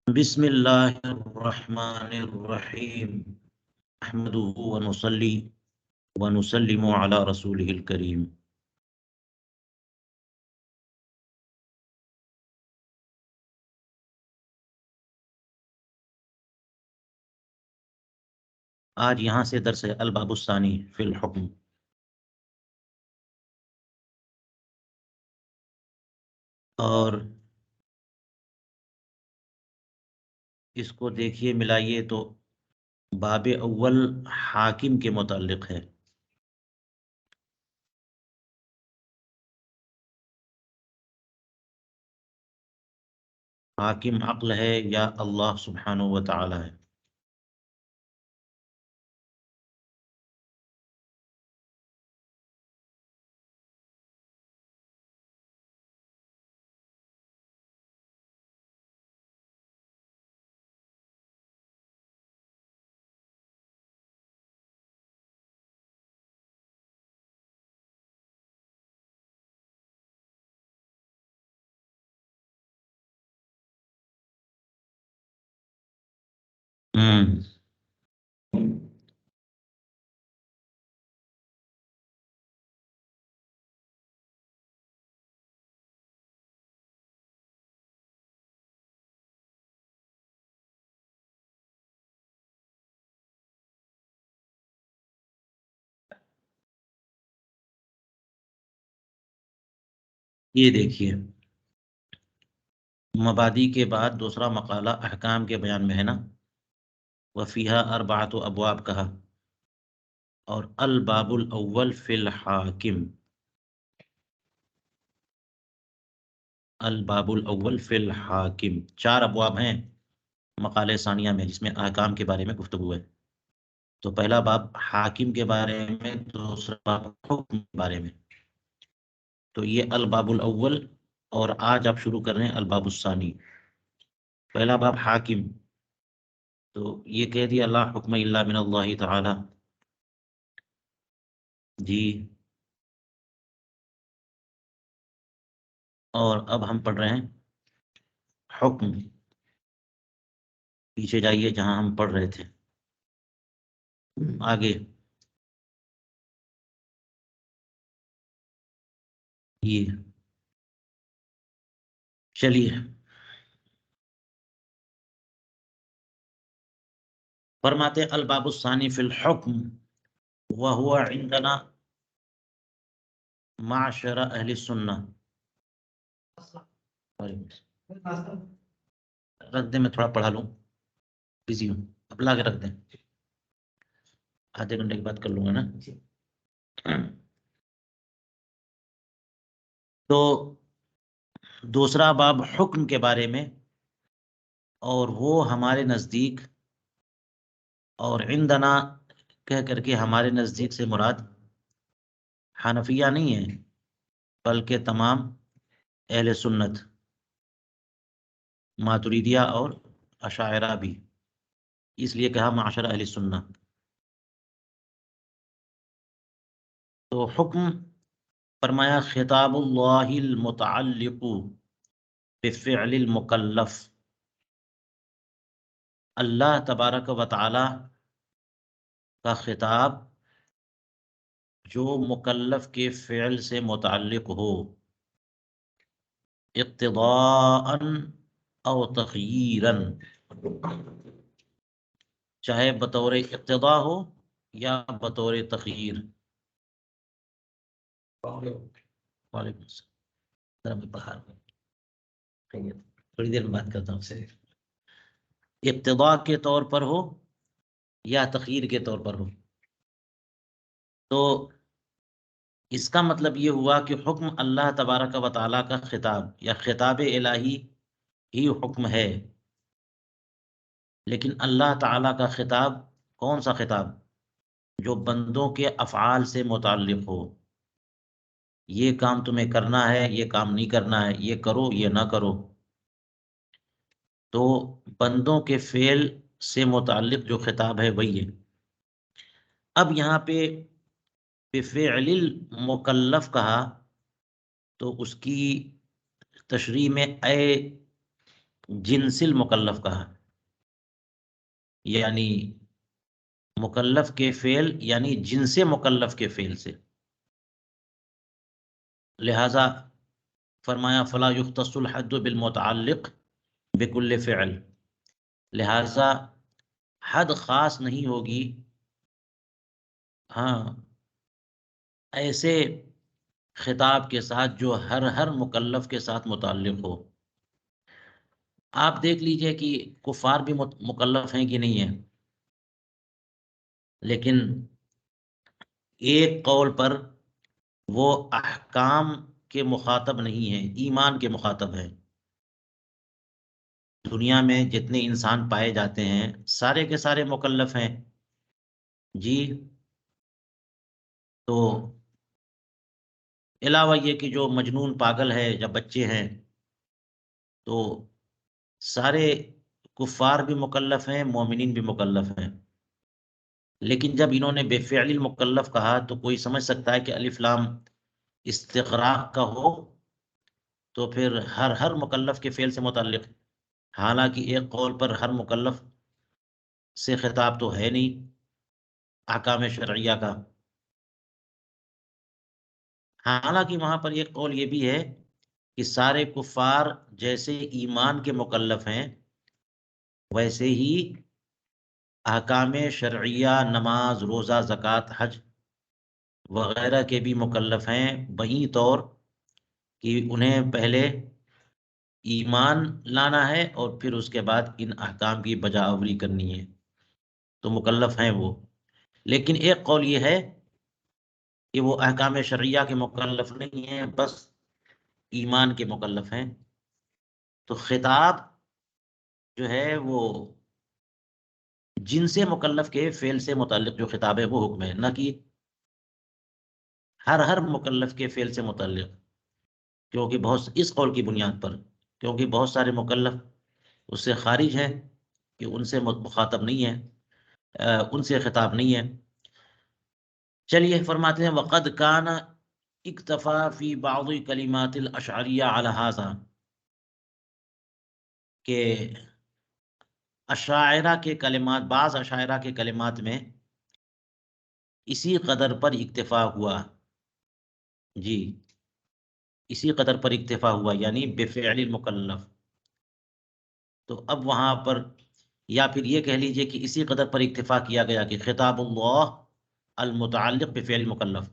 بسم اللہ الرحمن الرحیم احمده ونصلی ونسلم علی رسولہ الکریم۔ آج یہاں سے درس ہے الباب الثانی فی الحکم۔ اور اس کو دیکھیے، ملائیے تو باب اول حاکم کے متعلق ہے۔ حاکم عقل ہے یا اللہ سبحانہ و تعالی ہے؟ ہوں یہ دیکھیے، مبادی کے بعد دوسرا مقالہ احکام کے بیان میں ہے نا، وفیہا اربعۃ ابواب کہا، اور الباب الاول فی الحاکم، الباب الاول فی الحاکم، 4 ابواب ہیں مقالے ثانیہ میں، جس میں احکام کے بارے میں گفتگو ہے۔ تو پہلا باب حاکم کے بارے میں، دوسرا باب حکم کے بارے میں، تو یہ الباب الاول، اور آج آپ شروع کر رہے ہیں الباب الثانی۔ پہلا باب حاکم، تو یہ کہہ دیا لا حکم الا من اللہ تعالی، جی۔ اور اب ہم پڑھ رہے ہیں حکم، پیچھے جائیے جہاں ہم پڑھ رہے تھے، آگے یہ چلیے، فرماتے ہیں الباب الثانی فی الحکم وهو عندنا معاشر اہل السنہ۔ رکھ دیں، میں تھوڑا پڑھا لوں، بزی ہوں، اب لا کے رکھ دیں، آدھے گھنٹے کے بعد کر لوں گا نا۔ تو دوسرا باب حکم کے بارے میں، اور وہ ہمارے نزدیک، اور عندنا کہہ کر کے ہمارے نزدیک سے مراد حنفیہ نہیں ہے، بلکہ تمام اہل سنت، ماتریدیہ اور اشاعرہ بھی، اس لیے کہا معاشر اہل سنہ۔ تو حکم فرمایا خطاب اللہ المتعلق بفعل المکلف، اللہ تبارک و تعالی کا خطاب جو مکلف کے فعل سے متعلق ہو، اقتضاء او تخییرا، چاہے بطور اقتضاء ہو یا بطور تخییر۔ وعلیکم السلام، ذرا میں باہر ہوں، خیریت، تھوڑی دیر میں بات کرتا ہوں سے، اقتضاء کے طور پر ہو یا تخییر کے طور پر ہو۔ تو اس کا مطلب یہ ہوا کہ حکم اللہ تبارک و تعالیٰ کا خطاب یا خطاب الہی ہی حکم ہے، لیکن اللہ تعالیٰ کا خطاب کون سا خطاب؟ جو بندوں کے افعال سے متعلق ہو، یہ کام تمہیں کرنا ہے، یہ کام نہیں کرنا ہے، یہ کرو یہ نہ کرو، تو بندوں کے فعل سے متعلق جو خطاب ہے وہی ہے۔ اب یہاں پہ بفعل المکلف کہا، تو اس کی تشریح میں اے جنس المکلف کہا، یعنی مکلف کے فعل یعنی جنس مکلف کے فعل سے، لہذا فرمایا فلا یختص الحد بالمتعلق بکل فعل، لہذا حد خاص نہیں ہوگی ہاں ایسے خطاب کے ساتھ جو ہر مکلف کے ساتھ متعلق ہو۔ آپ دیکھ لیجئے کہ کفار بھی مکلف ہیں کہ نہیں ہیں، لیکن ایک قول پر وہ احکام کے مخاطب نہیں ہیں، ایمان کے مخاطب ہیں۔ دنیا میں جتنے انسان پائے جاتے ہیں سارے کے سارے مکلف ہیں جی، تو علاوہ یہ کہ جو مجنون پاگل ہے جب بچے ہیں تو سارے کفار بھی مکلف ہیں، مومنین بھی مکلف ہیں۔ لیکن جب انہوں نے بے فعل المکلف کہا تو کوئی سمجھ سکتا ہے کہ الف لام استغراق کا ہو تو پھر ہر مکلف کے فعل سے متعلق، حالانکہ ایک قول پر ہر مکلف سے خطاب تو ہے نہیں احکام شرعیہ کا۔ حالانکہ وہاں پر ایک قول یہ بھی ہے کہ سارے کفار جیسے ایمان کے مکلف ہیں ویسے ہی احکام شرعیہ نماز روزہ زکوٰۃ حج وغیرہ کے بھی مکلف ہیں، وہیں طور کہ انہیں پہلے ایمان لانا ہے اور پھر اس کے بعد ان احکام کی بجاوری کرنی ہے، تو مکلف ہیں وہ۔ لیکن ایک قول یہ ہے کہ وہ احکام شرعیہ کے مکلف نہیں ہیں، بس ایمان کے مکلف ہیں۔ تو خطاب جو ہے وہ جن سے مکلف کے فعل سے متعلق جو خطاب ہے وہ حکم ہے، نہ کہ ہر مکلف کے فعل سے متعلق، کیونکہ اس قول کی بنیاد پر کیونکہ بہت سارے مکلف اس سے خارج ہیں کہ ان سے مخاطب نہیں ہے، ان سے خطاب نہیں ہے۔ چلیے فرماتے ہیں وقد کان اکتفا فی بعض کلمات الاشعریہ علی ھذا، کہ اشاعرہ کے کلمات، بعض اشاعرہ کے کلمات میں اسی قدر پر اکتفا ہوا جی، اسی قدر پر اکتفا ہوا یعنی بفعل المکلف۔ تو اب وہاں پر یا پھر یہ کہہ لیجئے کہ اسی قدر پر اکتفا کیا گیا کہ خطاب اللہ المتعلق بفعل المکلف،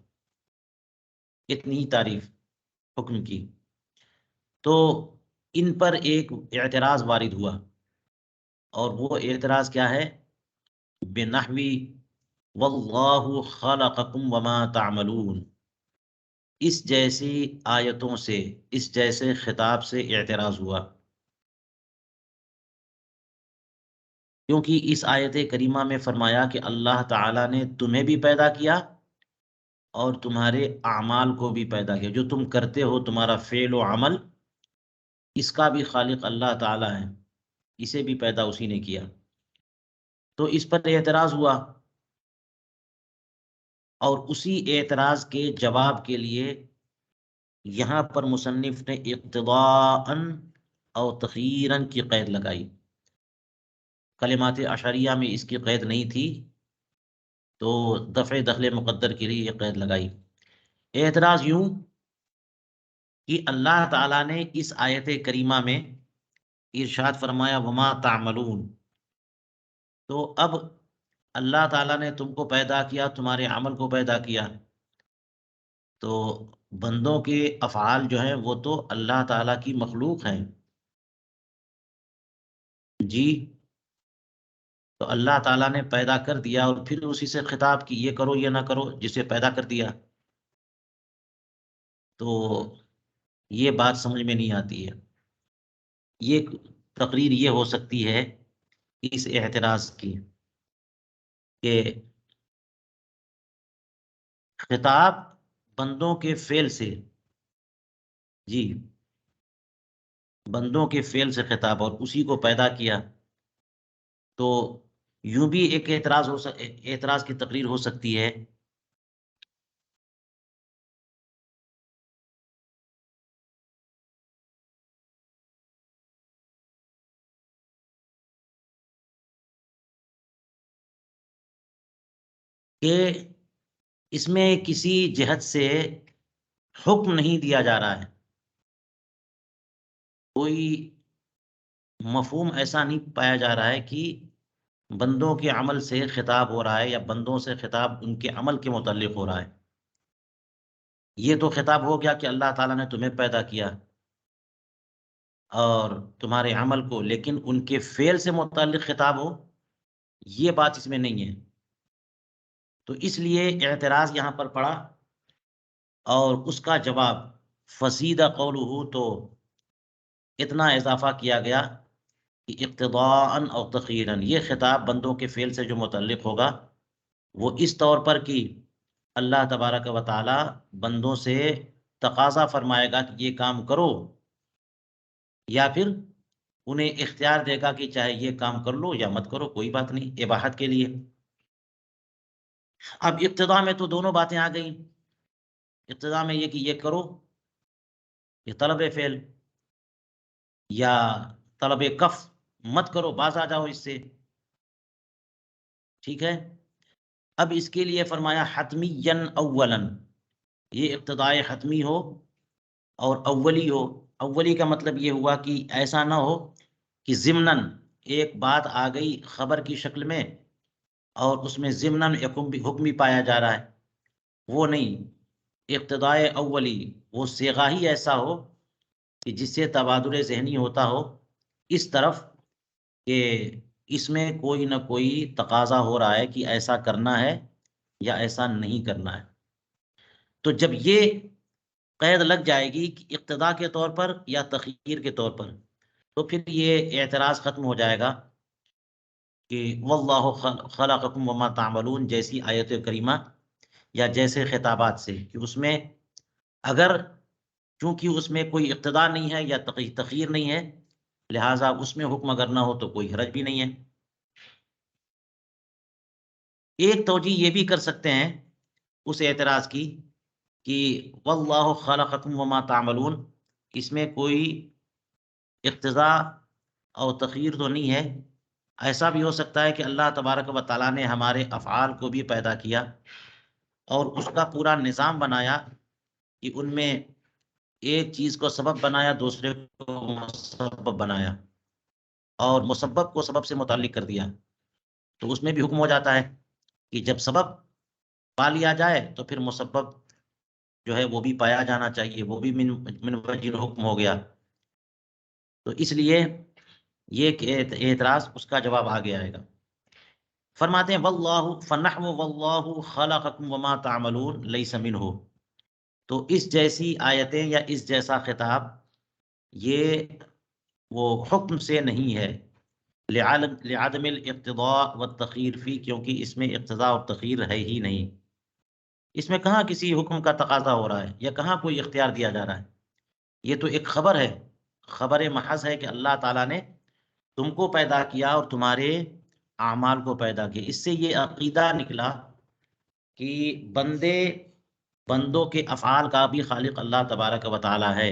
اتنی ہی تعریف حکم کی۔ تو ان پر ایک اعتراض وارد ہوا، اور وہ اعتراض کیا ہے؟ بنحوی واللہ خلقکم وما تعملون، اس جیسی آیتوں سے، اس جیسے خطاب سے اعتراض ہوا، کیونکہ اس آیت کریمہ میں فرمایا کہ اللہ تعالیٰ نے تمہیں بھی پیدا کیا اور تمہارے اعمال کو بھی پیدا کیا، جو تم کرتے ہو تمہارا فعل و عمل، اس کا بھی خالق اللہ تعالیٰ ہے، اسے بھی پیدا اسی نے کیا۔ تو اس پر اعتراض ہوا، اور اسی اعتراض کے جواب کے لیے یہاں پر مصنف نے اقتضاءً اور تخییراً کی قید لگائی۔ کلمات اشعریہ میں اس کی قید نہیں تھی، تو دفع دخل مقدر کے لیے یہ قید لگائی۔ اعتراض یوں کہ اللہ تعالیٰ نے اس آیت کریمہ میں ارشاد فرمایا وما تعملون، تو اب اللہ تعالیٰ نے تم کو پیدا کیا، تمہارے عمل کو پیدا کیا، تو بندوں کے افعال جو ہیں وہ تو اللہ تعالیٰ کی مخلوق ہیں جی، تو اللہ تعالیٰ نے پیدا کر دیا اور پھر اسی سے خطاب کی یہ کرو یہ نہ کرو جسے پیدا کر دیا، تو یہ بات سمجھ میں نہیں آتی ہے۔ یہ تقریر یہ ہو سکتی ہے اس اعتراض کی کہ خطاب بندوں کے فعل سے، جی بندوں کے فعل سے خطاب اور اسی کو پیدا کیا، تو یوں بھی ایک اعتراض کی تقریر ہو سکتی ہے کہ اس میں کسی جہت سے حکم نہیں دیا جا رہا ہے، کوئی مفہوم ایسا نہیں پایا جا رہا ہے کہ بندوں کے عمل سے خطاب ہو رہا ہے یا بندوں سے خطاب ان کے عمل کے متعلق ہو رہا ہے۔ یہ تو خطاب ہو گیا کہ اللہ تعالیٰ نے تمہیں پیدا کیا اور تمہارے عمل کو، لیکن ان کے فعل سے متعلق خطاب ہو، یہ بات اس میں نہیں ہے۔ تو اس لیے اعتراض یہاں پر پڑا، اور اس کا جواب فصیدہ قولہ، تو اتنا اضافہ کیا گیا کہ اقتضاءً اور تخیراً یہ خطاب بندوں کے فعل سے جو متعلق ہوگا وہ اس طور پر کہ اللہ تبارک و تعالی بندوں سے تقاضا فرمائے گا کہ یہ کام کرو، یا پھر انہیں اختیار دے گا کہ چاہے یہ کام کر لو یا مت کرو، کوئی بات نہیں، اباحت کے لیے۔ اب ابتدا میں تو دونوں باتیں آ گئیں، ابتدا میں یہ کہ یہ کرو، یہ طلب فعل، یا طلب کف، مت کرو، باز آ جاؤ اس سے، ٹھیک ہے۔ اب اس کے لیے فرمایا حتمیًا اولاً، یہ ابتدائے حتمی ہو اور اولی ہو۔ اولی کا مطلب یہ ہوا کہ ایسا نہ ہو کہ ضمناً ایک بات آ گئی خبر کی شکل میں اور اس میں ضمناً حکم بھی پایا جا رہا ہے، وہ نہیں۔ ابتدائے اولی وہ صیغہ ہی ایسا ہو کہ جس سے تبادل ذہنی ہوتا ہو اس طرف کہ اس میں کوئی نہ کوئی تقاضا ہو رہا ہے کہ ایسا کرنا ہے یا ایسا نہیں کرنا ہے۔ تو جب یہ قید لگ جائے گی کہ اقتدا کے طور پر یا تخییر کے طور پر، تو پھر یہ اعتراض ختم ہو جائے گا کہ واللہ خلقکم وما تعملون جیسی آیت کریمہ یا جیسے خطابات سے، کہ اس میں اگر چونکہ اس میں کوئی اقتدا نہیں ہے یا تخییر نہیں ہے، لہٰذا اس میں حکم اگر نہ ہو تو کوئی حرج بھی نہیں ہے۔ ایک توجہ یہ بھی کر سکتے ہیں اس اعتراض کی کہ واللہ خلقکم وما تعملون، اس میں کوئی اقتضا اور تخییر تو نہیں ہے۔ ایسا بھی ہو سکتا ہے کہ اللہ تبارک و تعالیٰ نے ہمارے افعال کو بھی پیدا کیا اور اس کا پورا نظام بنایا کہ ان میں ایک چیز کو سبب بنایا، دوسرے کو مسبب بنایا، اور مسبب کو سبب سے متعلق کر دیا، تو اس میں بھی حکم ہو جاتا ہے کہ جب سبب پا لیا جائے تو پھر مسبب جو ہے وہ بھی پایا جانا چاہیے، وہ بھی من وجہ حکم ہو گیا۔ تو اس لیے یہ اعتراض اس کا جواب آگے آئے گا۔ فرماتے ہیں واللہ فنحو واللہ خلقکم وما تعملون لیس منہ، تو اس جیسی آیتیں یا اس جیسا خطاب یہ وہ حکم سے نہیں ہے، لعدم الاقتضاء والتخیر فی، کیونکہ اس میں اقتضاء اور تخیر ہے ہی نہیں، اس میں کہاں کسی حکم کا تقاضا ہو رہا ہے یا کہاں کوئی اختیار دیا جا رہا ہے۔ یہ تو ایک خبر ہے، خبر محض ہے کہ اللہ تعالیٰ نے تم کو پیدا کیا اور تمہارے اعمال کو پیدا کیا۔ اس سے یہ عقیدہ نکلا کہ بندوں کے افعال کا بھی خالق اللہ تبارک و تعالی ہے،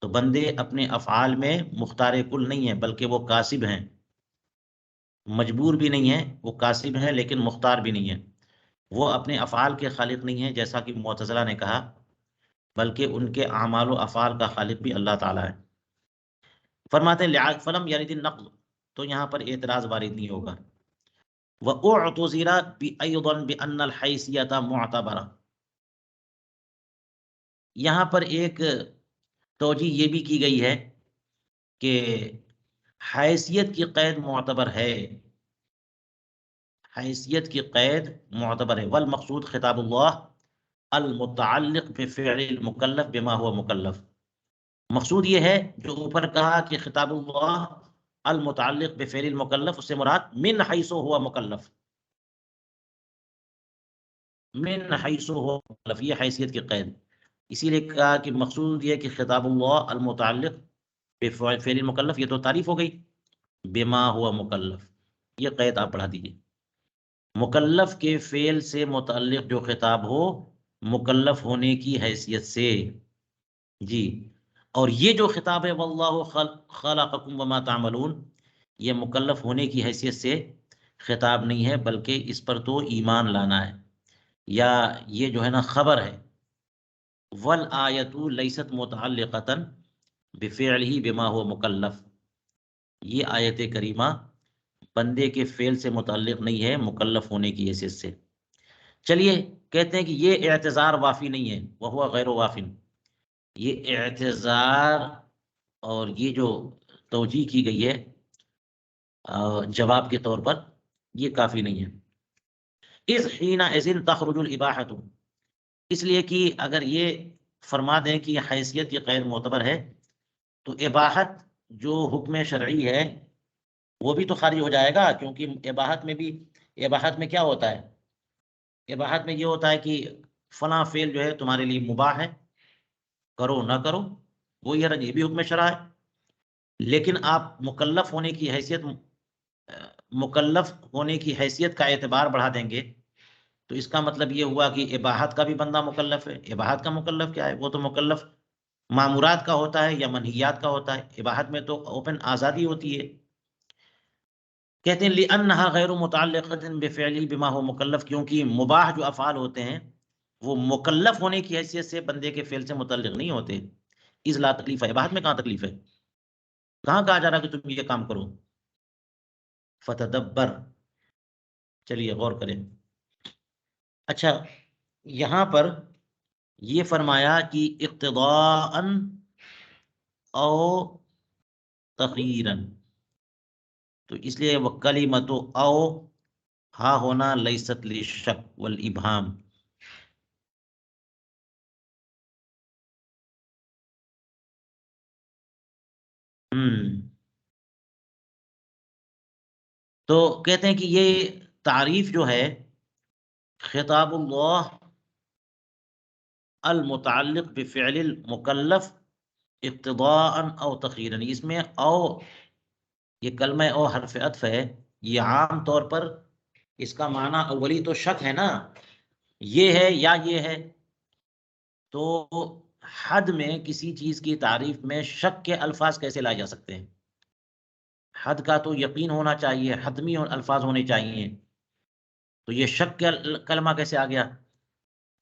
تو بندے اپنے افعال میں مختار کل نہیں ہیں بلکہ وہ کاسب ہیں، مجبور بھی نہیں ہیں، وہ کاسب ہیں لیکن مختار بھی نہیں ہیں، وہ اپنے افعال کے خالق نہیں ہیں جیسا کہ معتزلہ نے کہا، بلکہ ان کے اعمال و افعال کا خالق بھی اللہ تعالیٰ ہے۔ فرماتے ہیں فلم یرد النقل، تو یہاں پر اعتراض وارد نہیں ہوگا۔ وَأُعْتُذِرَ أَيْضًا بِأَنَّ الْحَيْثِيَّةَ مُعْتَبَرَةٌ، یہاں پر ایک توجہ یہ بھی کی گئی ہے کہ حیثیت کی قید معتبر ہے، حیثیت کی قید معتبر ہے۔ والمقصود خطاب اللہ المتعلق بفعل المکلف بما هو مکلف، مقصود یہ ہے جو اوپر کہا کہ خطاب اللہ المتعلق بفعل المکلف، اس سے مراد من حیث ہوا مکلف، من حیث ہوا مکلف، یہ حیثیت کی قید، اسی لیے کہا کہ مقصود یہ کہ خطاب اللہ المتعلق بفعل المکلف، یہ تو تعریف ہو گئی، بما ہوا مکلف، یہ قید آپ بڑھا دیجیے، مکلف کے فعل سے متعلق جو خطاب ہو مکلف ہونے کی حیثیت سے، جی۔ اور یہ جو خطاب ہے واللہ خلقکم وما تعملون، یہ مکلف ہونے کی حیثیت سے خطاب نہیں ہے، بلکہ اس پر تو ایمان لانا ہے، یا یہ جو ہے نا خبر ہے۔ وَالْآیَةُ لَيْسَتْ مُتَعَلِّقَةً بِفِعْلِهِ بِمَا هُوَ مُكَلَّف، یہ آیت کریمہ بندے کے فعل سے متعلق نہیں ہے، مکلف ہونے کی حیثیت سے۔ چلیے کہتے ہیں کہ یہ اعتذار وافی نہیں ہے، وَهُوَ غَيْرُ وَافٍ، یہ اعتذار اور یہ جو توجیہ کی گئی ہے جواب کے طور پر، یہ کافی نہیں ہے۔ اِذْ حِينَئِذٍ تَخْرُجُ الْإِبَاحَةُ، اس لیے کہ اگر یہ فرما دیں کہ یہ حیثیت یہ غیر معتبر ہے، تو اباحت جو حکم شرعی ہے وہ بھی تو خارج ہو جائے گا، کیونکہ اباحت میں کیا ہوتا ہے؟ اباحت میں یہ ہوتا ہے کہ فلاں فعل جو ہے تمہارے لیے مباح ہے، کرو نہ کرو، وہ یہ بھی حکم شرع ہے۔ لیکن آپ مکلف ہونے کی حیثیت کا اعتبار بڑھا دیں گے، تو اس کا مطلب یہ ہوا کہ اباحت کا بھی بندہ مکلف ہے۔ اباحت کا مکلف کیا ہے؟ وہ تو مکلف معمورات کا ہوتا ہے یا منہیات کا ہوتا ہے، اباحت میں تو اوپن آزادی ہوتی ہے۔ کہتے ہیں لِأَنَّهَا غَيْرُ مُتَعَلِّقَةٍ بِفِعْلِهِ بِمَا هُوَ مُكَلَّف، کیونکہ مباح جو افعال ہوتے ہیں وہ مکلف ہونے کی حیثیت سے بندے کے فعل سے متعلق نہیں ہوتے۔ اِذْ لَا تکلیف ہے، اباحت میں کہاں تکلیف ہے؟ کہاں کہا جا رہا کہ تم یہ کام کرو؟ فتدبر، چلیے غور کریں۔ اچھا، یہاں پر یہ فرمایا کہ اقتضاءً او تخیراً، تو اس لیے وہ کلمۃ او ہا ہونا لیست للشک والابہام، تو کہتے ہیں کہ یہ تعریف جو ہے خطاب اللہ المتعلق بفعل المکلف اقتضاء او تخیراً، اس میں او، یہ کلمہ او حرف عطف ہے، یہ عام طور پر اس کا معنی اولی تو شک ہے نا، یہ ہے یا یہ ہے، تو حد میں کسی چیز کی تعریف میں شک کے الفاظ کیسے لائے جا سکتے ہیں؟ حد کا تو یقین ہونا چاہیے، حتمی الفاظ ہونے چاہیے، تو یہ شک کا کلمہ کیسے آ گیا؟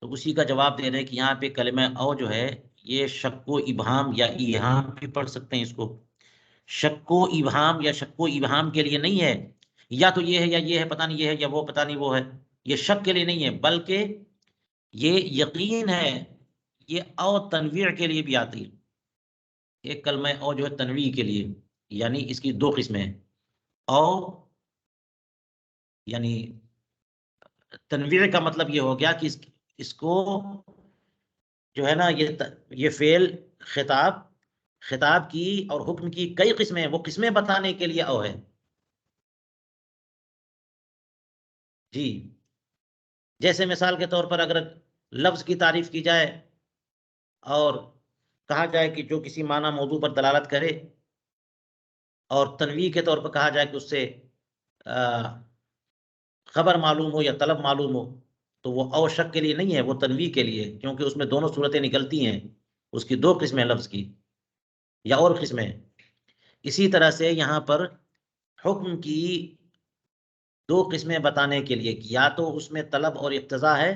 تو اسی کا جواب دے رہے ہیں کہ یہاں پہ کلمہ او جو ہے یہ شک و ابہام یا ایہام بھی پڑھ سکتے ہیں اس کو۔ شک و ابہام یا شک و ابہام کے لیے نہیں ہے، یا تو یہ ہے یا یہ ہے، پتہ نہیں یہ ہے یا وہ پتہ نہیں وہ ہے، یہ شک کے لیے نہیں ہے، بلکہ یہ یقین ہے۔ یہ او تنویع کے لیے بھی آتی ہے، ایک کلمہ او جو ہے تنویع کے لیے، یعنی اس کی دو قسمیں ہیں۔ او یعنی تنویع کا مطلب یہ ہو گیا کہ اس کو جو ہے نا یہ فعل خطاب کی اور حکم کی کئی قسمیں، وہ قسمیں بتانے کے لیے او ہے جی۔ جیسے مثال کے طور پر اگر لفظ کی تعریف کی جائے اور کہا جائے کہ جو کسی معنی موضوع پر دلالت کرے، اور تنویع کے طور پر کہا جائے کہ اس سے خبر معلوم ہو یا طلب معلوم ہو، تو وہ او شک کے لیے نہیں ہے، وہ تنویع کے لیے، کیونکہ اس میں دونوں صورتیں نکلتی ہیں، اس کی دو قسمیں لفظ کی یا اور قسمیں۔ اسی طرح سے یہاں پر حکم کی دو قسمیں بتانے کے لیے کہ یا تو اس میں طلب اور اقتضاء ہے،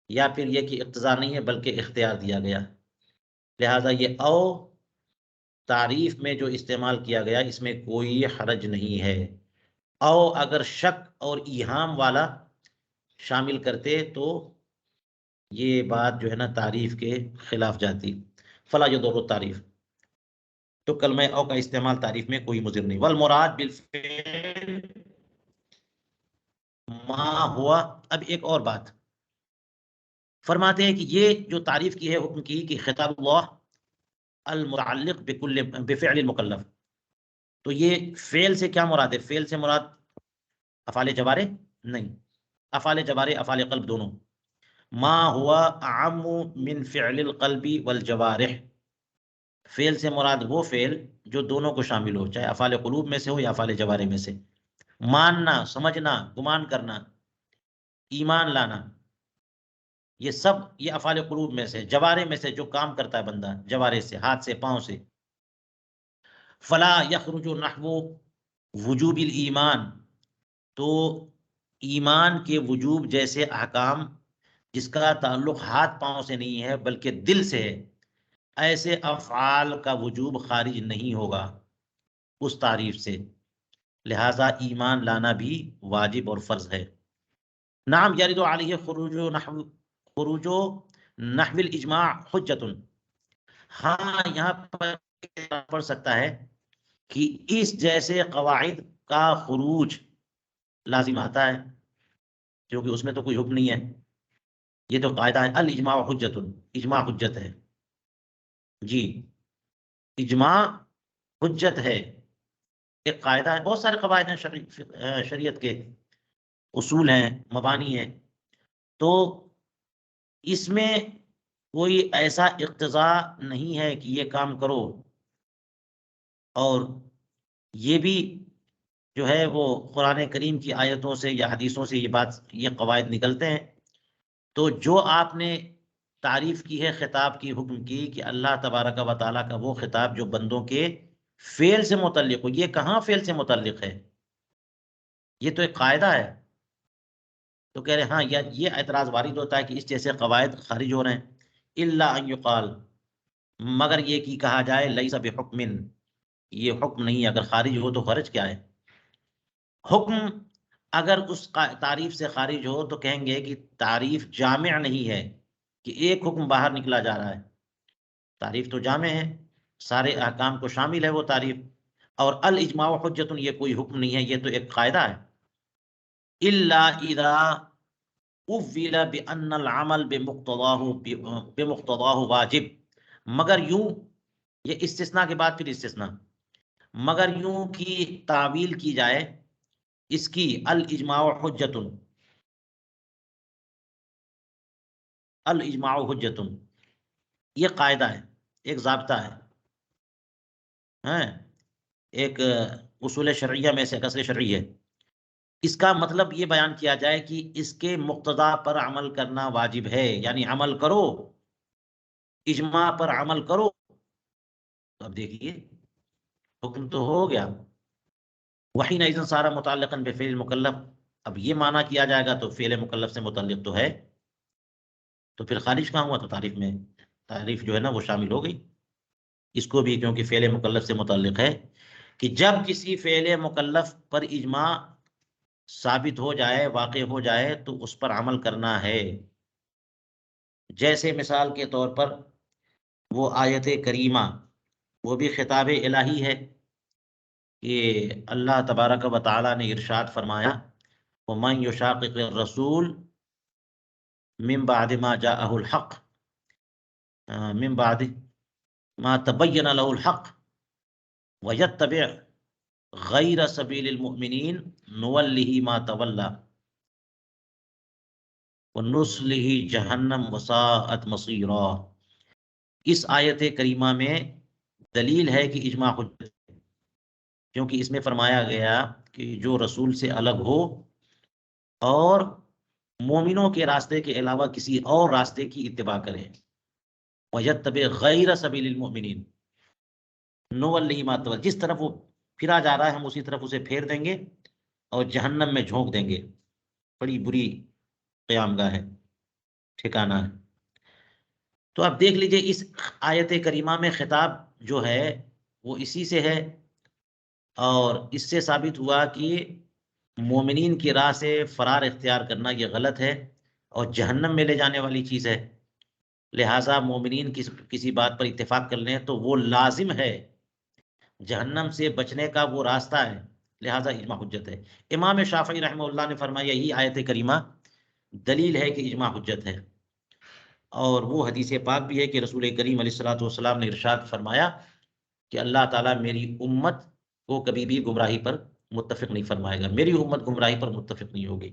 یا پھر یہ کہ اقتضاء نہیں ہے بلکہ اختیار دیا گیا، لہذا یہ او تعریف میں جو استعمال کیا گیا اس میں کوئی حرج نہیں ہے۔ او اگر شک اور ایہام والا شامل کرتے تو یہ بات جو ہے نا تعریف کے خلاف جاتی، فلا یضر التعریف، تو کلمہ او کا استعمال تعریف میں کوئی مضر نہیں۔ والمراد بالفعل ما ہوا، اب ایک اور بات فرماتے ہیں کہ یہ جو تعریف کی ہے حکم کی کہ خطاب اللہ المتعلق بفعل المکلف، تو یہ فعل سے کیا مراد ہے؟ فعل سے مراد افعال جوارح نہیں، افعال جوارح افعال قلب دونوں، ما ہوا اعم من فعل القلب والجوارح، فعل سے مراد وہ فعل جو دونوں کو شامل ہو، چاہے افعال قلوب میں سے ہو یا افعال جوارح میں سے، ماننا، سمجھنا، گمان کرنا، ایمان لانا، یہ سب یہ افعال قلوب میں سے، جوارح میں سے جو کام کرتا ہے بندہ جوارح سے، ہاتھ سے، پاؤں سے۔ فلا یخرج نحو وجوب الایمان، تو ایمان کے وجوب جیسے احکام جس کا تعلق ہاتھ پاؤں سے نہیں ہے بلکہ دل سے ہے، ایسے افعال کا وجوب خارج نہیں ہوگا اس تعریف سے، لہذا ایمان لانا بھی واجب اور فرض ہے۔ نعم یرد علیہ خروج نحو الاجماع حجت، ہاں یہاں پر پڑھ سکتا ہے کہ اس جیسے قواعد کا خروج لازم آتا ہے، کیونکہ اس میں تو کوئی حکم نہیں ہے، یہ تو قاعدہ ہے الاجماع حجت، اجماع حجت ہے جی، اجماع حجت ہے، ایک قاعدہ ہے، بہت سارے قواعد ہیں شریعت کے، اصول ہیں، مبانی ہیں، تو اس میں کوئی ایسا اقتضاء نہیں ہے کہ یہ کام کرو، اور یہ بھی جو ہے وہ قرآن کریم کی آیتوں سے یا حدیثوں سے یہ قواعد نکلتے ہیں۔ تو جو آپ نے تعریف کی ہے خطاب کی، حکم کی کہ اللہ تبارک و تعالیٰ کا وہ خطاب جو بندوں کے فعل سے متعلق ہو، یہ کہاں فعل سے متعلق ہے؟ یہ تو ایک قاعدہ ہے۔ تو کہہ رہے ہاں یہ اعتراض وارد ہوتا ہے کہ اس جیسے قواعد خارج ہو رہے ہیں، الا ان یقال، مگر یہ کہ کہا جائے لیس بحکم، یہ حکم نہیں، اگر خارج ہو تو خرج کیا ہے؟ حکم اگر اس تعریف سے خارج ہو تو کہیں گے کہ تعریف جامع نہیں ہے، کہ ایک حکم باہر نکلا جا رہا ہے، تعریف تو جامع ہے، سارے احکام کو شامل ہے وہ تعریف، اور الاجماع حجت یہ کوئی حکم نہیں ہے، یہ تو ایک قاعدہ ہے۔ الا اذا اول بان العمل بمقتضاه واجب، مگر یوں، یہ استثناء کے بعد پھر استثناء، مگر یوں کی تعویل کی جائے اس کی الاجماع حجت، الاجماع حجت، یہ قاعدہ ہے، ایک ضابطہ ہے، ہاں، ایک اصول شرعیہ میں سے ایک اصل شرعی ہے۔ اس کا مطلب یہ بیان کیا جائے کہ اس کے مقتضا پر عمل کرنا واجب ہے، یعنی عمل کرو، اجماع پر عمل کرو۔ تو اب دیکھیے حکم تو ہو گیا، وحینئذ صار متعلقا بفعل المکلف، اب یہ معنی کیا جائے گا تو فعل مکلف سے متعلق تو ہے، تو پھر خارج کہاں ہوا؟ تو تعریف میں، تعریف جو ہے نا وہ شامل ہو گئی اس کو بھی، کیونکہ فعل مکلف سے متعلق ہے، کہ جب کسی فعل مکلف پر اجماع ثابت ہو جائے، واقع ہو جائے، تو اس پر عمل کرنا ہے۔ جیسے مثال کے طور پر وہ آیت کریمہ، وہ بھی خطاب الہی ہے، کہ اللہ تبارک و تعالی نے ارشاد فرمایا وَمَن يُشَاقِقِ الرَّسُولِ مِن بَعْدِ مَا جَاءَهُ الْحَقُّ من بعد ما تبين له الحق ويتبع غير سبيل المؤمنين نوله ما تولى ونصله جہنم وساءت مصيرا۔ اس آیت کریمہ میں دلیل ہے کہ اجماع حجت ہے، کیونکہ اس میں فرمایا گیا کہ جو رسول سے الگ ہو اور مومنوں کے راستے کے علاوہ کسی اور راستے کی اتباع کرے، وَيَتَّبِعْ غَيْرَ سَبِيلِ الْمُؤْمِنِينَ نُوَلِّهِ مَا تَوَلَّىٰ، جس طرف وہ پھرا جا رہا ہے ہم اسی طرف اسے پھیر دیں گے اور جہنم میں جھونک دیں گے، بڑی بری قیام گاہ ہے، ٹھکانہ ہے۔ تو آپ دیکھ لیجئے اس آیت کریمہ میں خطاب جو ہے وہ اسی سے ہے، اور اس سے ثابت ہوا کہ مومنین کی راہ سے فرار اختیار کرنا یہ غلط ہے اور جہنم میں لے جانے والی چیز ہے، لہٰذا مومنین کسی بات پر اتفاق کر لیں تو وہ لازم ہے، جہنم سے بچنے کا وہ راستہ ہے، لہٰذا اجماع حجت ہے۔ امام شافعی رحمہ اللہ نے فرمایا یہی آیت کریمہ دلیل ہے کہ اجماع حجت ہے، اور وہ حدیث پاک بھی ہے کہ رسول کریم علیہ الصلوۃ والسلام نے ارشاد فرمایا کہ اللہ تعالیٰ میری امت کو کبھی بھی گمراہی پر متفق نہیں فرمائے گا، میری امت گمراہی پر متفق نہیں ہوگی،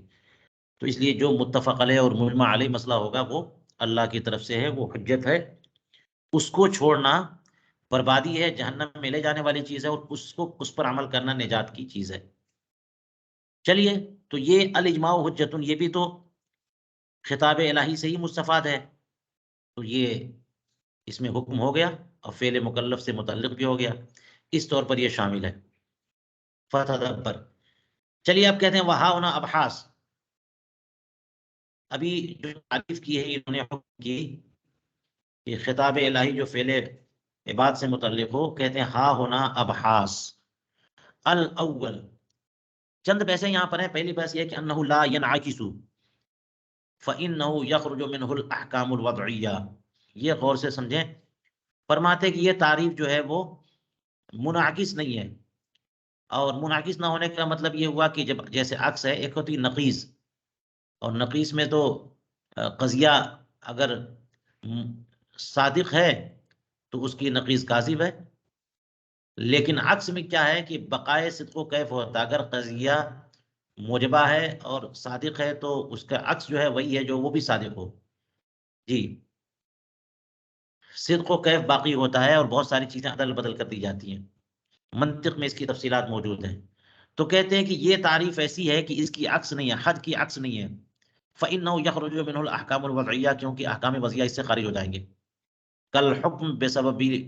تو اس لیے جو متفق علیہ اور مجمع علیہ مسئلہ ہوگا وہ اللہ کی طرف سے ہے، وہ حجت ہے، اس کو چھوڑنا بربادی ہے، جہنم میں لے جانے والی چیز ہے، اور اس پر عمل کرنا نجات کی چیز ہے۔ چلیے، تو یہ الاجماع حجت، یہ بھی تو خطاب الہی سے ہی مستفاد ہے، تو یہ اس میں حکم ہو گیا اور فعل مکلف سے متعلق بھی ہو گیا، اس طور پر یہ شامل ہے۔ فتدبر، چلیے اب کہتے ہیں وہا ہونا ابحاث. ابھی جو تعریف کی ہے انہوں نے حکم کی کہ خطاب الہی جو فعل عباد سے متعلق ہو، کہتے ہیں ہا ہونا ابحاث. الاول، چند بحثیں یہاں پر ہیں. پہلی بحث یہ ہے کہ انہ لا ينعکس فانه یخرج منہ الاحکام الوضعیہ. یہ غور سے سمجھیں. فرماتے کہ یہ تعریف جو ہے وہ منعکس نہیں ہے. اور منعکس نہ ہونے کا مطلب یہ ہوا کہ جب جیسے عکس ہے، ایک ہوتی نقیض، اور نقیص میں تو قضیہ اگر صادق ہے تو اس کی نقیص کاذب ہے. لیکن عکس میں کیا ہے کہ بقائے صدق و کیف ہوتا ہے. اگر قضیہ موجبہ ہے اور صادق ہے تو اس کا عکس جو ہے وہی ہے جو وہ بھی صادق ہو. جی، صدق و کیف باقی ہوتا ہے اور بہت ساری چیزیں عدل بدل کر دی جاتی ہیں. منطق میں اس کی تفصیلات موجود ہیں. تو کہتے ہیں کہ یہ تعریف ایسی ہے کہ اس کی عکس نہیں ہے، حد کی عکس نہیں ہے. فَإِنَّهُ يَخْرُجُ مِنْهُ الْأَحْكَامُ الْوَضْعِيَّةُ، کیونکہ احکام وضعیہ اس سے خارج ہو جائیں گے. كالحكم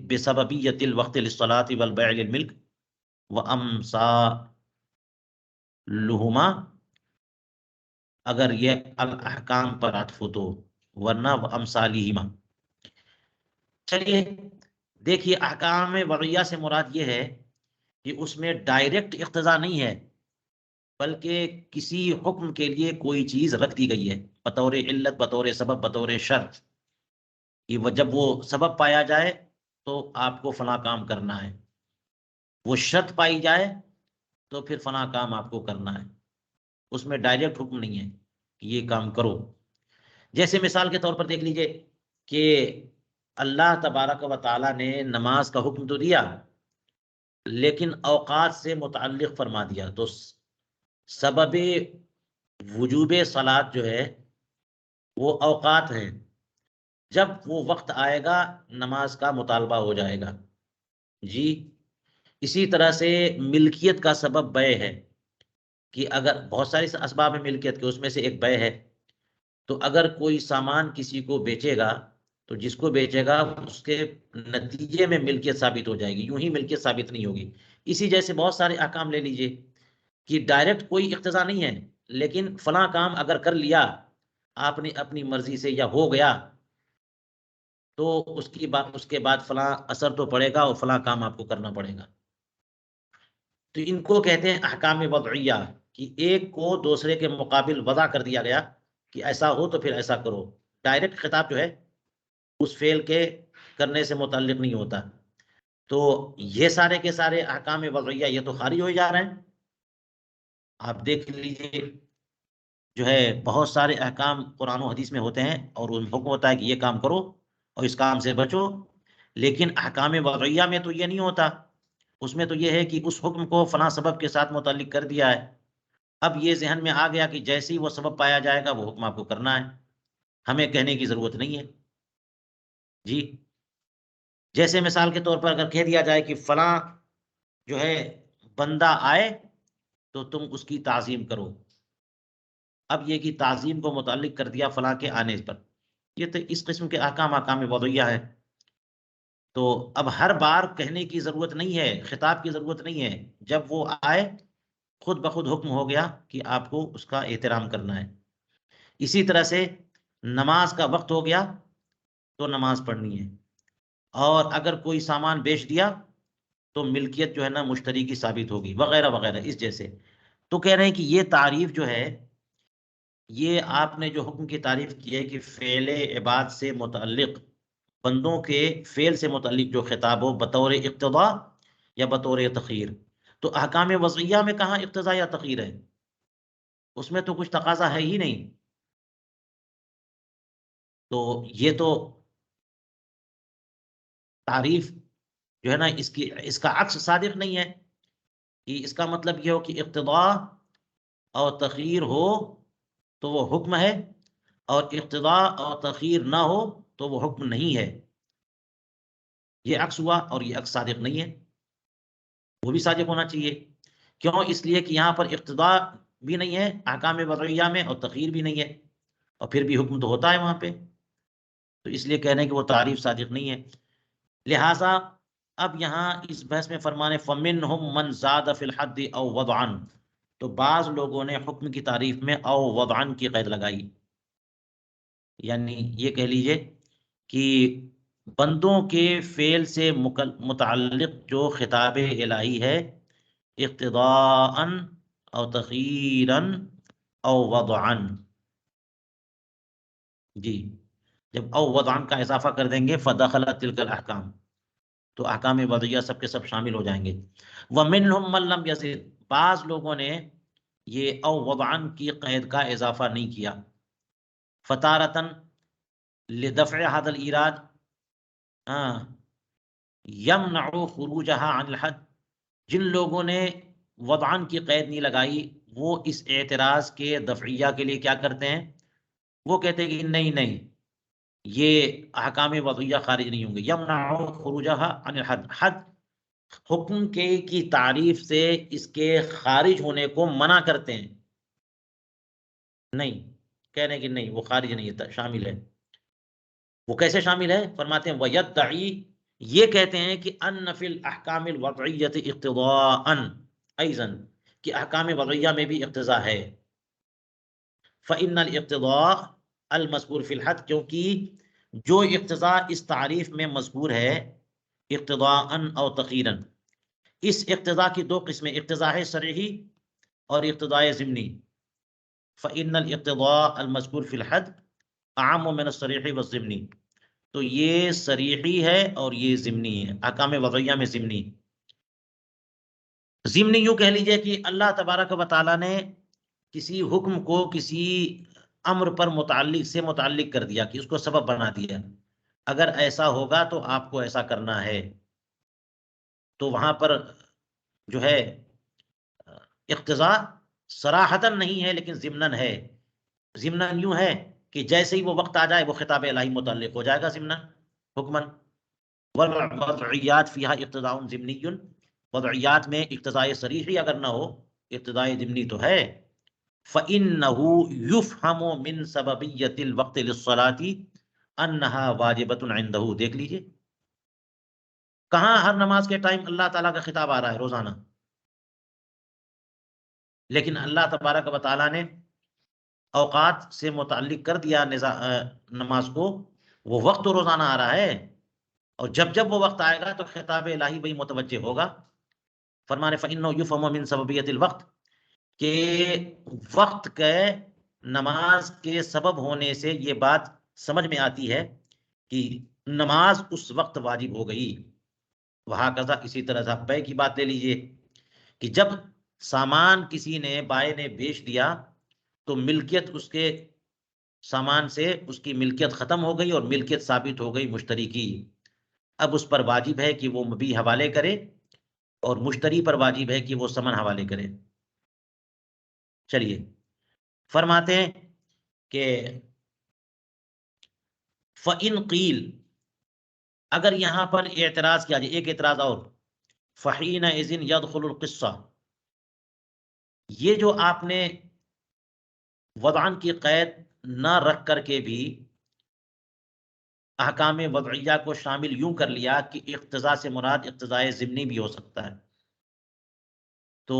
بسببية الوقت للصلاة والبيع للملك وأمثالهما، اگر یہ الاحکام پر عطف ہو تو، ورنہ وأمثالهما. چلیے دیکھیے، احکام وضعیہ سے مراد یہ ہے کہ اس میں ڈائریکٹ اقتضا نہیں ہے، بلکہ کسی حکم کے لیے کوئی چیز رکھ دی گئی ہے بطور علت، بطور سبب، بطور شرط، کہ وہ جب وہ سبب پایا جائے تو آپ کو فلاں کام کرنا ہے، وہ شرط پائی جائے تو پھر فلاں کام آپ کو کرنا ہے. اس میں ڈائریکٹ حکم نہیں ہے کہ یہ کام کرو. جیسے مثال کے طور پر دیکھ لیجئے کہ اللہ تبارک و تعالیٰ نے نماز کا حکم تو دیا، لیکن اوقات سے متعلق فرما دیا. تو سبب وجوب صلاۃ جو ہے وہ اوقات ہیں. جب وہ وقت آئے گا نماز کا مطالبہ ہو جائے گا. جی، اسی طرح سے ملکیت کا سبب بیع ہے، کہ اگر بہت سارے اسباب ہیں ملکیت کے، اس میں سے ایک بیع ہے. تو اگر کوئی سامان کسی کو بیچے گا تو جس کو بیچے گا اس کے نتیجے میں ملکیت ثابت ہو جائے گی، یوں ہی ملکیت ثابت نہیں ہوگی. اسی جیسے بہت سارے احکام لے لیجئے کہ ڈائریکٹ کوئی اقتضا نہیں ہے، لیکن فلاں کام اگر کر لیا آپ نے اپنی مرضی سے یا ہو گیا تو اس کے بعد فلاں اثر تو پڑے گا اور فلاں کام آپ کو کرنا پڑے گا. تو ان کو کہتے ہیں احکام وضعیہ، کہ ایک کو دوسرے کے مقابل وضع کر دیا گیا کہ ایسا ہو تو پھر ایسا کرو. ڈائریکٹ خطاب جو ہے اس فعل کے کرنے سے متعلق نہیں ہوتا. تو یہ سارے کے سارے احکام وضعیہ یہ تو خارج ہو جا رہے ہیں. آپ دیکھ لیجئے جو ہے بہت سارے احکام قرآن و حدیث میں ہوتے ہیں اور ان حکم ہوتا ہے کہ یہ کام کرو اور اس کام سے بچو. لیکن احکام وضعیہ میں تو یہ نہیں ہوتا. اس میں تو یہ ہے کہ اس حکم کو فلاں سبب کے ساتھ متعلق کر دیا ہے. اب یہ ذہن میں آ گیا کہ جیسے ہی وہ سبب پایا جائے گا وہ حکم آپ کو کرنا ہے، ہمیں کہنے کی ضرورت نہیں ہے. جی، جیسے مثال کے طور پر اگر کہہ دیا جائے کہ فلاں جو ہے بندہ آئے تو تم اس کی تعظیم کرو. اب یہ کہ تعظیم کو متعلق کر دیا فلاں کے آنے پر. یہ تو اس قسم کے احکام وضعیہ ہے. تو اب ہر بار کہنے کی ضرورت نہیں ہے، خطاب کی ضرورت نہیں ہے. جب وہ آئے خود بخود حکم ہو گیا کہ آپ کو اس کا احترام کرنا ہے. اسی طرح سے نماز کا وقت ہو گیا تو نماز پڑھنی ہے. اور اگر کوئی سامان بیچ دیا تو ملکیت جو ہے نا مشتری کی ثابت ہوگی، وغیرہ وغیرہ اس جیسے. تو کہہ رہے ہیں کہ یہ تعریف جو ہے، یہ آپ نے جو حکم کی تعریف کی ہے کہ فعل عباد سے متعلق، بندوں کے فعل سے متعلق جو خطاب ہو بطور اقتضاء یا بطور تخیر. تو احکام وضعیہ میں کہاں اقتضاء یا تخیر ہے؟ اس میں تو کچھ تقاضا ہے ہی نہیں. تو یہ تو تعریف جو ہے نا اس کا عکس صادق نہیں ہے. کہ اس کا مطلب یہ ہو کہ اقتضاء اور تخیر ہو تو وہ حکم ہے، اور اقتضاء اور تخیر نہ ہو تو وہ حکم نہیں ہے. یہ عکس ہوا اور یہ عکس صادق نہیں ہے. وہ بھی صادق ہونا چاہیے. کیوں؟ اس لیے کہ یہاں پر اقتضاء بھی نہیں ہے احکام وضعیہ میں اور تخیر بھی نہیں ہے، اور پھر بھی حکم تو ہوتا ہے وہاں پہ. تو اس لیے کہنے کہ وہ تعریف صادق نہیں ہے. لہٰذا اب یہاں اس بحث میں فرمانے فَمِنْهُمْ مَنْ زَادَ فِي الْحَدِّ أَوْ وَضْعًا، تو بعض لوگوں نے حکم کی تعریف میں او وضعن کی قید لگائی، یعنی یہ کہہ لیجئے کہ بندوں کے فعل سے متعلق جو خطاب الہی ہے، اقتداءً او تخیراً او وضعاً، جی جب او وضعاً کا اضافہ کر دیں گے فدخلت تلک الاحکام، تو احکام وضعیہ سب کے سب شامل ہو جائیں گے۔ ومنہم من لم یزد، بعض لوگوں نے یہ او وضعاً کی قید کا اضافہ نہیں کیا، فتارتاً لدفع هذا الایراد یمنع خروجها عن الحد، جن لوگوں نے وضعاً کی قید نہیں لگائی وہ اس اعتراض کے دفعیہ کے لیے کیا کرتے ہیں، وہ کہتے ہیں کہ نہیں نہیں یہ احکام وضعیہ خارج نہیں ہوں گے، یمنع خروجها عن الحد، حد حکم کے کی تعریف سے اس کے خارج ہونے کو منع کرتے ہیں، نہیں کہنے کہ نہیں وہ خارج نہیں ہے، شامل ہے۔ وہ کیسے شامل ہے؟ فرماتے ہیں وَيَدَّعِي، یہ کہتے ہیں کہ ان فی الاحکام الوضعیۃ اقتضاءً، ایضاً کہ احکام وضعیہ میں بھی اقتضاء ہے، فإن الاقتضاء المذکور فی الحد، کیونکہ جو اقتضاء اس تعریف میں مذکور ہے اقتضاءً او تخیراً، اس اقتضاء کی دو قسمیں، اقتضاء صریحی اور اقتضاء ضمنی، فإن الاقتضاء المذکور فی الحد اعم من الصریح والضمنی، تو یہ صریحی ہے اور یہ ضمنی ہے، احکام وضعیہ میں ضمنی۔ ضمنی یوں کہہ لیجئے کہ اللہ تبارک و تعالیٰ نے کسی حکم کو کسی امر پر متعلق کر دیا، کہ اس کو سبب بنا دیا، اگر ایسا ہوگا تو آپ کو ایسا کرنا ہے، تو وہاں پر جو ہے اقتضاء صراحتاً نہیں ہے لیکن ضمناً ہے۔ ضمناً یوں ہے کہ جیسے ہی وہ وقت آ جائے وہ خطاب الہی متعلق ہو جائے گا ضمناً حکماً۔ والوضعیات فیہا اقتضاء ضمنی، وضعیات میں اقتضاء صریحی اگر نہ ہو، اقتضاء ضمنی تو ہے۔ فَإِنَّهُ يُفْهَمُ مِن سَبَبِيَّةِ الْوَقْتِ لِلصَّلَاةِ أَنَّهَا وَاجِبَةٌ عِندَهُ، دیکھ لیجئے کہاں ہر نماز کے ٹائم اللہ تعالیٰ کا خطاب آ رہا ہے روزانہ، لیکن اللہ تبارک و تعالیٰ نے اوقات سے متعلق کر دیا نماز کو، وہ وقت تو روزانہ آ رہا ہے، اور جب جب وہ وقت آئے گا تو خطاب الہی وہی متوجہ ہوگا۔ فرمانے فَإِنَّهُ يُفْهَمُ مِن سَبَبِيَّةِ الْوَقْتِ، کہ وقت کے نماز کے سبب ہونے سے یہ بات سمجھ میں آتی ہے کہ نماز اس وقت واجب ہو گئی۔ وہاکذا، اسی طرح بے کی بات لے لیجئے کہ جب سامان کسی نے بائے نے بیچ دیا تو ملکیت اس کے سامان سے اس کی ملکیت ختم ہو گئی اور ملکیت ثابت ہو گئی مشتری کی، اب اس پر واجب ہے کہ وہ مبیع حوالے کرے اور مشتری پر واجب ہے کہ وہ ثمن حوالے کرے۔ چلیے فرماتے ہیں کہ فَإِن قِیل، اگر یہاں پر اعتراض کیا جائے، ایک اعتراض اور، فَحِینَئِذٍ يَدْخُلُ الْقِصَّةُ، یہ جو آپ نے وضعاً کی قید نہ رکھ کر کے بھی احکام وضعیہ کو شامل یوں کر لیا کہ اقتضاء سے مراد اقتضاء ضمنی بھی ہو سکتا ہے، تو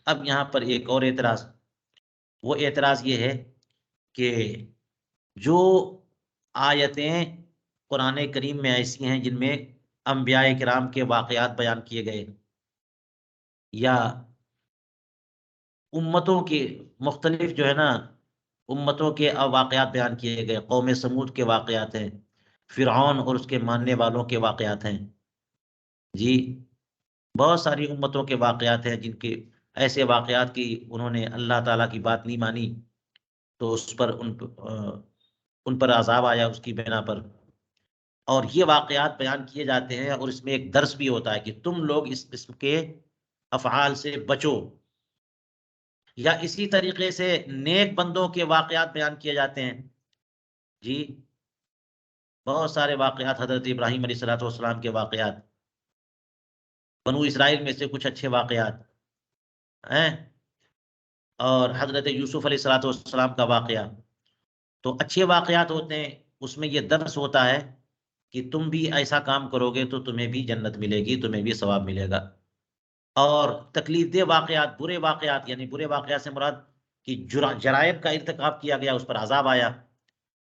اب یہاں پر ایک اور اعتراض، وہ اعتراض یہ ہے کہ جو آیتیں قرآن کریم میں ایسی ہیں جن میں انبیاء کرام کے واقعات بیان کیے گئے، یا امتوں کے مختلف جو ہے نا امتوں کے واقعات بیان کیے گئے، قوم سمود کے واقعات ہیں، فرعون اور اس کے ماننے والوں کے واقعات ہیں، جی بہت ساری امتوں کے واقعات ہیں جن کے ایسے واقعات کی انہوں نے اللہ تعالیٰ کی بات نہیں مانی تو اس پر ان پر عذاب آیا اس کی بنا پر، اور یہ واقعات بیان کیے جاتے ہیں، اور اس میں ایک درس بھی ہوتا ہے کہ تم لوگ اس قسم کے افعال سے بچو۔ یا اسی طریقے سے نیک بندوں کے واقعات بیان کیے جاتے ہیں، جی بہت سارے واقعات، حضرت ابراہیم علیہ السلام کے واقعات، بنو اسرائیل میں سے کچھ اچھے واقعات ہیں، اور حضرت یوسف علیہ السلام کا واقعہ، تو اچھے واقعات ہوتے ہیں، اس میں یہ درس ہوتا ہے کہ تم بھی ایسا کام کرو گے تو تمہیں بھی جنت ملے گی، تمہیں بھی ثواب ملے گا۔ اور تکلیف دہ واقعات، برے واقعات، یعنی برے واقعات سے مراد کہ جرائم کا ارتکاب کیا گیا، اس پر عذاب آیا،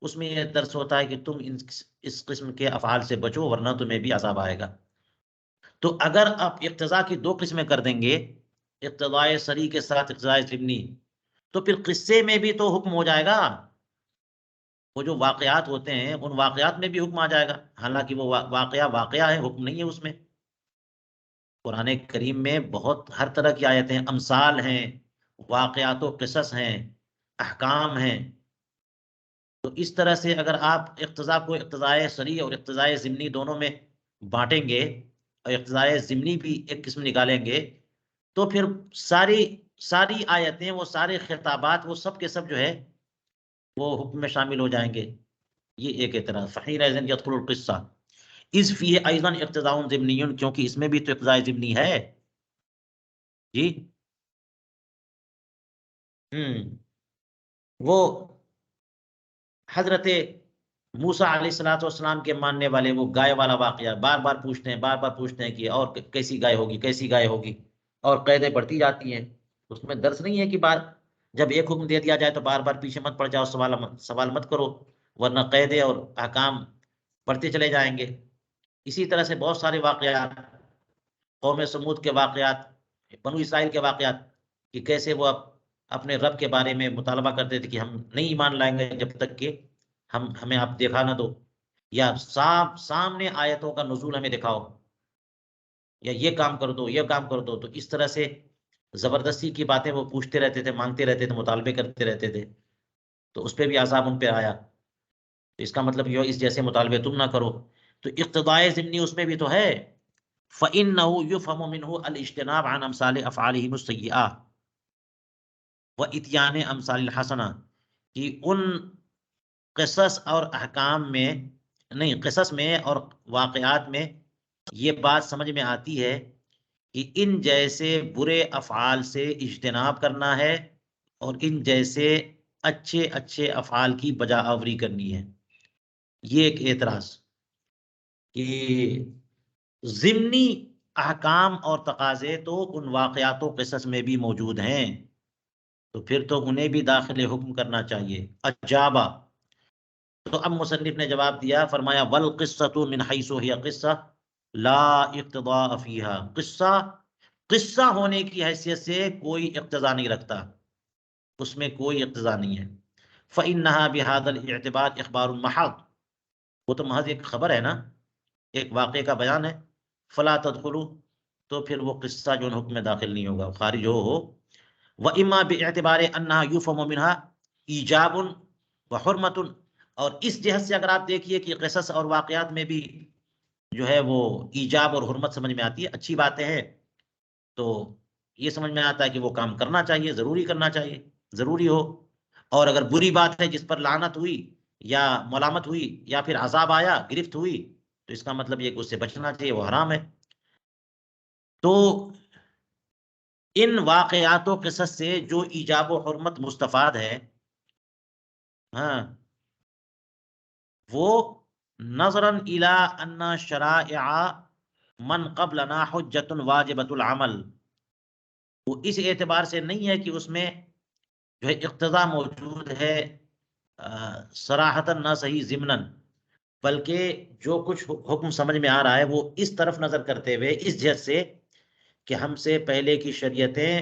اس میں یہ درس ہوتا ہے کہ تم اس قسم کے افعال سے بچو ورنہ تمہیں بھی عذاب آئے گا۔ تو اگر آپ اقتضاء کی دو قسمیں کر دیں گے، اقتضاء صریح کے ساتھ اقتضاء ضمنی، تو پھر قصے میں بھی تو حکم ہو جائے گا، وہ جو واقعات ہوتے ہیں ان واقعات میں بھی حکم آ جائے گا، حالانکہ وہ واقعہ ہے، حکم نہیں ہے اس میں۔ قرآن کریم میں بہت ہر طرح کی آیتیں، امثال ہیں، واقعات و قصص ہیں، احکام ہیں۔ تو اس طرح سے اگر آپ اقتضاء کو اقتضاء صریح اور اقتضاء ضمنی دونوں میں بانٹیں گے، اور اقتضاء ضمنی بھی ایک قسم نکالیں گے، تو پھر ساری آیتیں، وہ سارے خطابات، وہ سب کے سب جو ہے وہ حکم میں شامل ہو جائیں گے۔ یہ ایک اعتراض، فحینئذ یدخل القصہ اذ فیہ ایضا اقتضاء ضمنی، کیونکہ اس میں بھی تو اقتضاء ضمنی ہے جی۔ وہ حضرت موسیٰ علیہ السلام کے ماننے والے، وہ گائے والا واقعہ بار بار پوچھتے ہیں کہ اور کیسی گائے ہوگی، کیسی گائے ہوگی، اور قیدیں بڑھتی جاتی ہیں۔ اس میں درس نہیں ہے کہ جب ایک حکم دے دیا جائے تو بار بار پیچھے مت پڑ جاؤ، سوال مت کرو، ورنہ قیدیں اور احکام بڑھتے چلے جائیں گے۔ اسی طرح سے بہت سارے واقعات، قوم سمود کے واقعات، بنو اسرائیل کے واقعات، کہ کیسے وہ اپنے رب کے بارے میں مطالبہ کرتے تھے کہ ہم نہیں ایمان لائیں گے جب تک کہ ہمیں آپ دیکھا نہ دو، یا سامنے آیتوں کا نزول ہمیں دکھاؤ، یا یہ کام کر دو، یہ کام کر دو۔ تو اس طرح سے زبردستی کی باتیں وہ پوچھتے رہتے تھے، مانگتے رہتے تھے، مطالبے کرتے رہتے تھے، تو اس پہ بھی عذاب ان پہ آیا۔ تو اس کا مطلب یہ اس جیسے مطالبے تم نہ کرو۔ تو اقتضاء ضمنی اس میں بھی تو ہے، فَإِنَّهُ يُفْهَمُ مِنْهُ الْاجْتِنَابُ عَنْ أَمْثَالِ أَفْعَالِهِمُ السَّيِّئَةِ وَإِتْيَانِ أَمْثَالِ الْحَسَنَةِ، کہ ان قصص اور احکام میں، نہیں، قصص میں اور واقعات میں یہ بات سمجھ میں آتی ہے کہ ان جیسے برے افعال سے اجتناب کرنا ہے، اور ان جیسے اچھے اچھے افعال کی بجا آوری کرنی ہے۔ یہ ایک اعتراض کہ ضمنی احکام اور تقاضے تو ان واقعات و قصص میں بھی موجود ہیں، تو پھر تو انہیں بھی داخل حکم کرنا چاہیے۔ اجابہ، تو اب مصنف نے جواب دیا، فرمایا والقصۃ من حیث ہی قصہ لا اقتضاء فیہا، قصہ ہونے کی حیثیت سے کوئی اقتضا نہیں رکھتا، اس میں کوئی اقتضا نہیں ہے۔ فإنها بهذا الاعتبار اخبار محض، وہ تو محض ایک خبر ہے نا، ایک واقعے کا بیان ہے۔ فلا تدخلوا، تو پھر وہ قصہ جو حکم میں داخل نہیں ہوگا، خارج ہو۔ وإما باعتبار انها يفهم منها ایجاب وحرمت، اور اس جہت سے اگر آپ دیکھیے کہ قصص اور واقعات میں بھی جو ہے وہ ایجاب اور حرمت سمجھ میں آتی ہے، اچھی باتیں ہیں، تو یہ سمجھ میں آتا ہے کہ وہ کام کرنا چاہیے، ضروری کرنا چاہیے، ضروری ہو۔ اور اگر بری بات ہے جس پر لعنت ہوئی یا ملامت ہوئی یا پھر عذاب آیا، گرفت ہوئی، تو اس کا مطلب یہ کہ اس سے بچنا چاہیے، وہ حرام ہے۔ تو ان واقعات و قصص سے جو ایجاب و حرمت مستفاد ہے، ہاں، وہ نظراً الی ان شرائع من قبلنا حجت واجبۃ العمل، وہ اس اعتبار سے نہیں ہے کہ اس میں جو ہے اقتضا موجود ہے صراحتاً، نہ صحیح ضمناً، بلکہ جو کچھ حکم سمجھ میں آ رہا ہے وہ اس طرف نظر کرتے ہوئے، اس جہت سے کہ ہم سے پہلے کی شریعتیں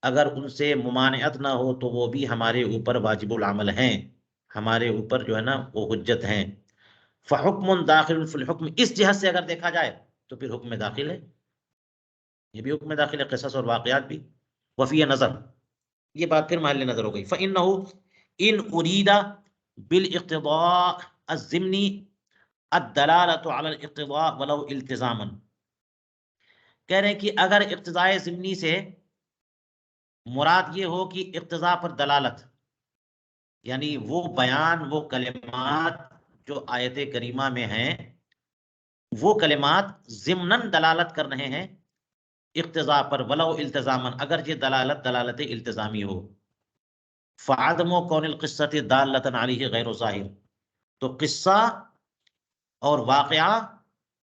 اگر ان سے ممانعت نہ ہو تو وہ بھی ہمارے اوپر واجب العمل ہیں، ہمارے اوپر جو ہے نا وہ حجت ہیں۔ فحکم داخل فی الحکم، اس جہت سے اگر دیکھا جائے تو پھر حکم میں داخل ہے، یہ بھی حکم میں داخل ہے، قصص اور واقعات بھی۔ وفی نظر، یہ بات پھر محل نظر ہو گئی۔ فإنه ان اريد بالاقتضاء الضمنی الدلالة على الاقتضاء ولو التزاما، کہہ رہے ہیں کہ اگر اقتضاء ضمنی سے مراد یہ ہو کہ اقتضاء پر دلالت، یعنی وہ بیان، وہ کلمات جو آیت کریمہ میں ہیں، وہ کلمات ضمناً دلالت کر رہے ہیں اقتضاء پر، ولو التزاما، اگر یہ دلالت التزامی ہو، فعدم کون القصۃ دالۃ علیہ غیر ظاہر، تو قصہ اور واقعہ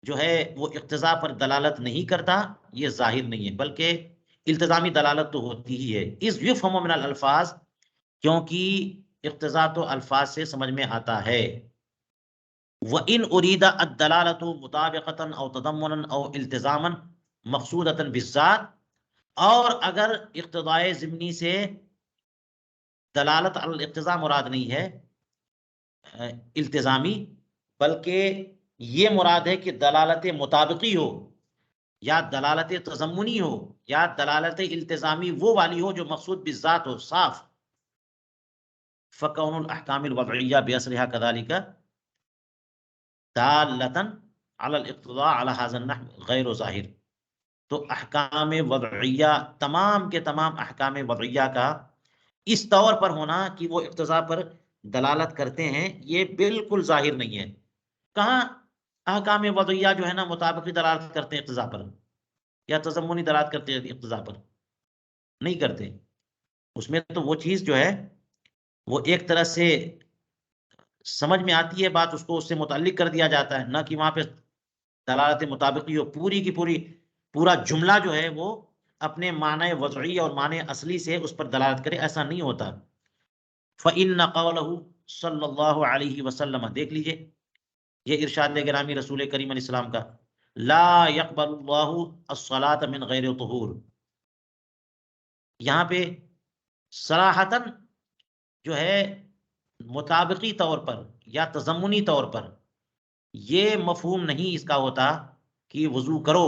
جو ہے وہ اقتضا پر دلالت نہیں کرتا، یہ ظاہر نہیں ہے، بلکہ التزامی دلالت تو ہوتی ہی ہے۔ اس یفہم من الالفاظ، کیونکہ اقتضا تو الفاظ سے سمجھ میں آتا ہے۔ وَإِنْ أُرِيدَ الدَّلَالَةُ مُطَابِقَةً أَوْ تَضَمُّنًا أَوْ التزامًا مقصودةً بالذات، اور اگر اقتضاء ضمنی سے دلالت علی الاقتضاء مراد نہیں ہے التزامی، بلکہ یہ مراد ہے کہ دلالت مطابقی ہو، یا دلالت تضمنی ہو، یا دلالت التزامی وہ والی ہو جو مقصود بالذات ہو، صاف۔ فَكَوْنُ الْأَحْكَامِ الْوَضْعِيَّةِ بِأَصْلِهَا كَذَلِكَ دالۃ علی الاقتضاء علی هذا النحو غیر ظاہر۔ تو احکام وضعیہ، تمام کے تمام احکام وضعیہ کا اس طور پر ہونا کہ وہ اقتضاء پر دلالت کرتے ہیں، یہ بالکل ظاہر نہیں ہے۔ کہاں احکام وضعیہ جو ہے نا مطابقی دلالت کرتے ہیں اقتضاء پر، یا تضمنی دلالت کرتے ہیں اقتضاء پر؟ نہیں کرتے۔ اس میں تو وہ چیز جو ہے وہ ایک طرح سے سمجھ میں آتی ہے بات، اس کو اس سے متعلق کر دیا جاتا ہے، نہ کہ وہاں پہ دلالت مطابقی ہو، پوری کی پوری پورا جملہ جو ہے وہ اپنے معنی وضعی اور معنی اصلی سے اس پر دلالت کرے، ایسا نہیں ہوتا۔ فَإِنَّ قَوْلَهُ صلی اللہ علیہ وسلم، دیکھ لیجئے یہ ارشاد گرامی رسول کریم علیہ السلام کا، لا يقبل اللہ الصلاۃ من غیر طہور، یہاں پہ صراحتاً جو ہے مطابقی طور پر یا تضمنی طور پر یہ مفہوم نہیں اس کا ہوتا کہ وضو کرو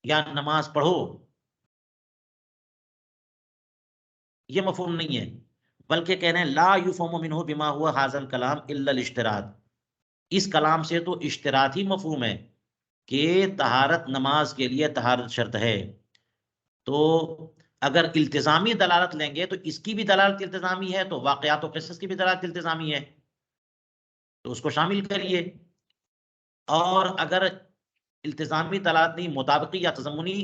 یا نماز پڑھو، یہ مفہوم نہیں ہے، بلکہ کہنے لا یفہم منہ بما ہوا ھذا الکلام الا الاشتراط، اس کلام سے تو اشتراط ہی مفہوم ہے کہ طہارت، نماز کے لیے طہارت شرط ہے۔ تو اگر التزامی دلالت لیں گے تو اس کی بھی دلالت التزامی ہے، تو واقعات و قصص کی بھی دلالت التزامی ہے، تو اس کو شامل کریے۔ اور اگر التزامی دلالت نہیں، مطابقی یا تضمنی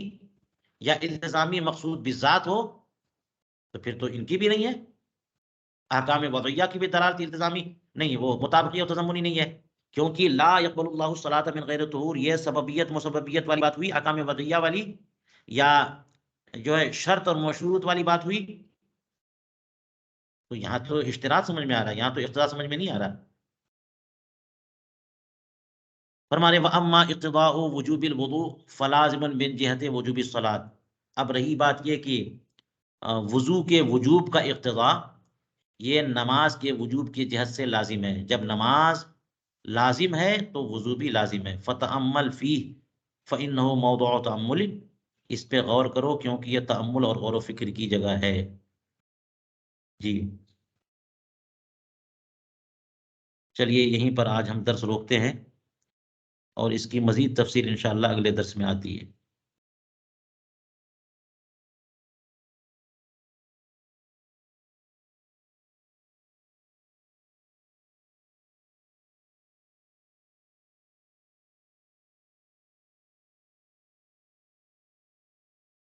یا التزامی مقصود بالذات ہو، تو پھر تو ان کی بھی نہیں ہے، احکام وضعیہ کی بھی دلالت التزامی نہیں، وہ مطابقی اور تضمنی نہیں ہے، کیونکہ لا یقبل اللہ الصلاۃ من غیر طہور، یہ سببیت مسببیت والی بات ہوئی، احکام وضعیہ والی، یا جو ہے شرط اور مشروط والی بات ہوئی۔ تو یہاں تو اشتراط سمجھ میں آ رہا ہے، یہاں تو اقتضاء سمجھ میں نہیں آ رہا۔ فرمانے وَأَمَّا اقتضاء وجوب الوضوء فلازم من جہت وجوب الصلاۃ، اب رہی بات یہ کہ وضو کے وجوب کا اقتضاء یہ نماز کے وجوب کی جہت سے لازم ہے، جب نماز لازم ہے تو وضو بھی لازم ہے۔ فَتَأَمَّلْ فِيهِ فَإِنَّهُ مَوْضُعُ تَأَمُّلٍ، اس پہ غور کرو کیونکہ یہ تأمل اور غور و فکر کی جگہ ہے۔ جی چلیے یہیں پر آج ہم درس روکتے ہیں، اور اس کی مزید تفصیل انشاءاللہ اگلے درس میں آتی ہے۔